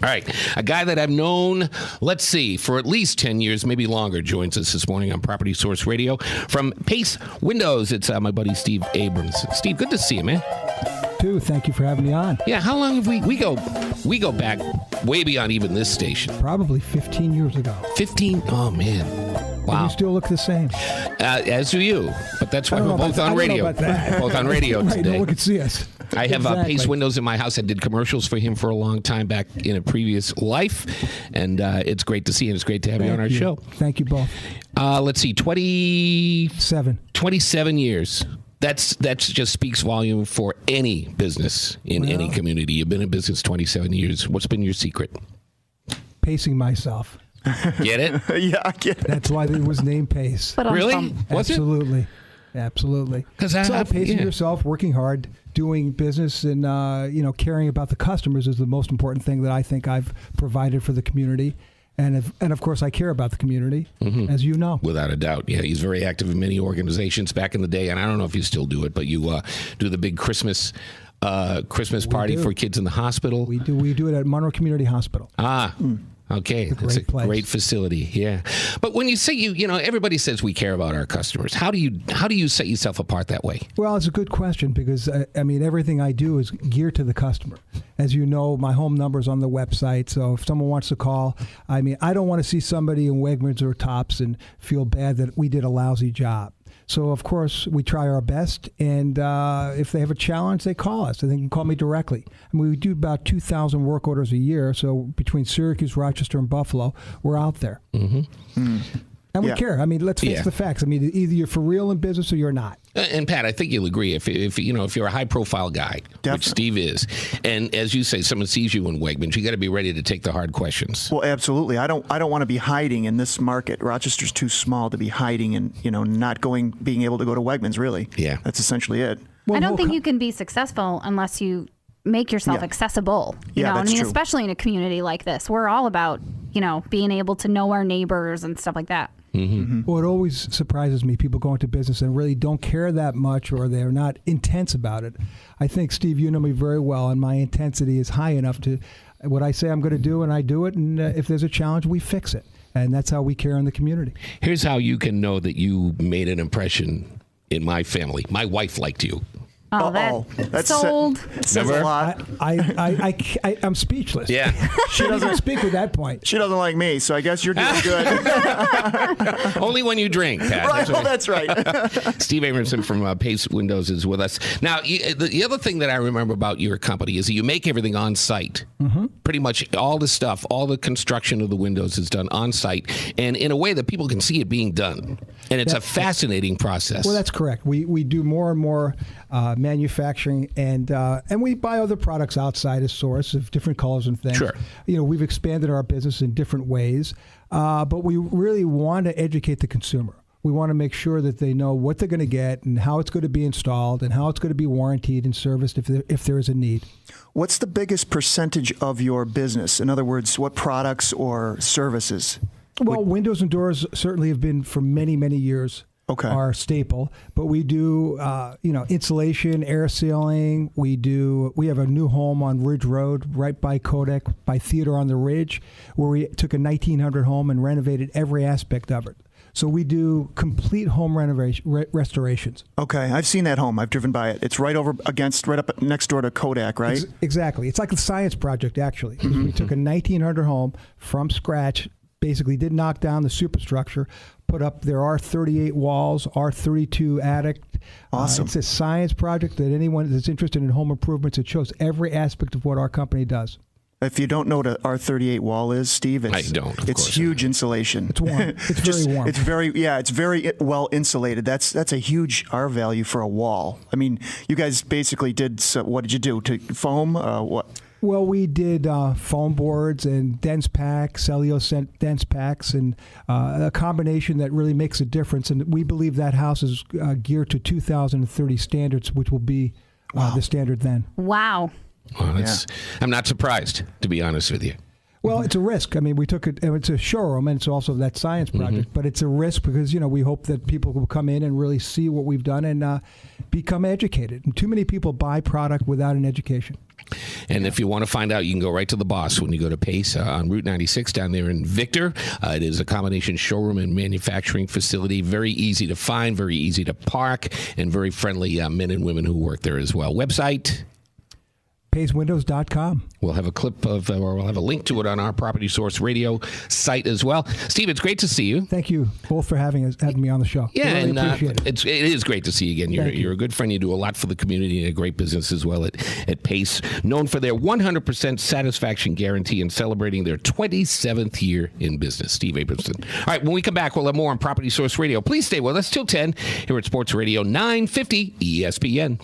All right. A guy that I've known, let's see, for at least 10 years, maybe longer, joins us this morning on Property Source Radio. From Pace Windows, it's my buddy Steve Abrams. Steve, good to see you, man. Thank you for having me on. Yeah, how long have we go back way beyond even this station. Probably 15 years ago. 15? Oh, man. Wow. And you still look the same. As do you. But that's why we're both on radio. Both on radio right, today. no one can see us. I have Exactly. Pace Windows in my house. I did commercials for him for a long time back in a previous life. And it's great to see you. It's great to have you on our show. Thank you both. Let's see, 27 years. That just speaks volume for any business in any community. You've been in business 27 years. What's been your secret? Pacing myself. Get it? Yeah, I get it. That's why it was named Pace. But Really? Was it? Absolutely. Absolutely. 'Cause pacing yeah. yourself, working hard, doing business, and caring about the customers is the most important thing that I think I've provided for the community. And of course, I care about the community, as you know. Without a doubt. Yeah, he's very active in many organizations back in the day. And I don't know if you still do it, but you do the big Christmas party for kids in the hospital. We do it at Monroe Community Hospital. Okay, It's a that's great place. great facility. Yeah, but when you say everybody says we care about our customers. How do you set yourself apart that way? Well, it's a good question because, everything I do is geared to the customer. As you know, my home number's on the website, so if someone wants to call, I don't want to see somebody in Wegmans or Tops and feel bad that we did a lousy job. So, of course, we try our best, and if they have a challenge, they call us, and they can call me directly. We do about 2,000 work orders a year, so between Syracuse, Rochester, and Buffalo, we're out there. And we care. Let's face the facts. Either you're for real in business or you're not. And Pat, I think you'll agree if you're a high profile guy, Definitely. which Steve is, and as you say, someone sees you in Wegmans, you got to be ready to take the hard questions. Well, absolutely. I don't want to be hiding in this market. Rochester's too small to be hiding and not being able to go to Wegmans. Really. Yeah. That's essentially it. Well, I don't think you can be successful unless you make yourself accessible. You know, that's true. especially in a community like this, we're all about being able to know our neighbors and stuff like that. Well, it always surprises me, people go into business and really don't care that much or they're not intense about it. I think, Steve, you know me very well, and my intensity is high enough to what I say I'm going to do, and I do it, and if there's a challenge, we fix it. And that's how we care in the community. Here's how you can know that you made an impression in my family. My wife liked you. Oh, That's sold. Says Remember? a lot. I'm speechless. Yeah. She doesn't speak with that point. She doesn't like me, so I guess you're doing good. Only when you drink, Pat. Right, well, that's right. Steve Abramson from Pace Windows is with us. Now, the other thing that I remember about your company is that you make everything on site. Pretty much all the stuff, all the construction of the windows is done on site and in a way that people can see it being done. And it's a fascinating process. Well, that's correct. We do more and more manufacturing, and we buy other products outside as source of different colors and things. Sure. We've expanded our business in different ways, but we really want to educate the consumer. We want to make sure that they know what they're going to get and how it's going to be installed and how it's going to be warranted and serviced if there is a need. What's the biggest percentage of your business? In other words, what products or services? Well, windows and doors certainly have been for many, many years our staple, but we do, insulation, air sealing. We have a new home on Ridge Road right by Kodak, by Theater on the Ridge, where we took a 1900 home and renovated every aspect of it. So we do complete home restorations. Okay, I've seen that home. I've driven by it. It's right up next door to Kodak, right? Exactly. It's like a science project, actually. We took a 1900 home from scratch, basically did knock down the superstructure, put up their R38 walls, R32 attic. Awesome. It's a science project that anyone that's interested in home improvements, it shows every aspect of what our company does. If you don't know what an R38 wall is, Steve, I don't. It's huge insulation. It's warm. It's very warm. It's very well insulated. That's a huge R value for a wall. You guys basically did. So what did you do to foam? What? Well, we did foam boards and dense packs, cellulose dense packs, and a combination that really makes a difference. And we believe that house is geared to 2030 standards, which will be the standard then. Wow. Well, I'm not surprised, to be honest with you. Well, it's a risk. I mean, we took it, and it's a showroom, and it's also that science project, but it's a risk because, we hope that people will come in and really see what we've done and become educated. And too many people buy product without an education. And if you want to find out, you can go right to the boss when you go to Pace on Route 96 down there in Victor. It is a combination showroom and manufacturing facility. Very easy to find, very easy to park, and very friendly men and women who work there as well. Website? PaceWindows.com. We'll have a clip of, or we'll have a link to it on our Property Source Radio site as well. Steve, it's great to see you. Thank you both for having me on the show. Yeah, I really and appreciate it. it is great to see you again. You're a good friend. You do a lot for the community and a great business as well at Pace, known for their 100% satisfaction guarantee and celebrating their 27th year in business. Steve Abramson. All right, when we come back, we'll have more on Property Source Radio. Please stay with us till 10 here at Sports Radio 950 ESPN.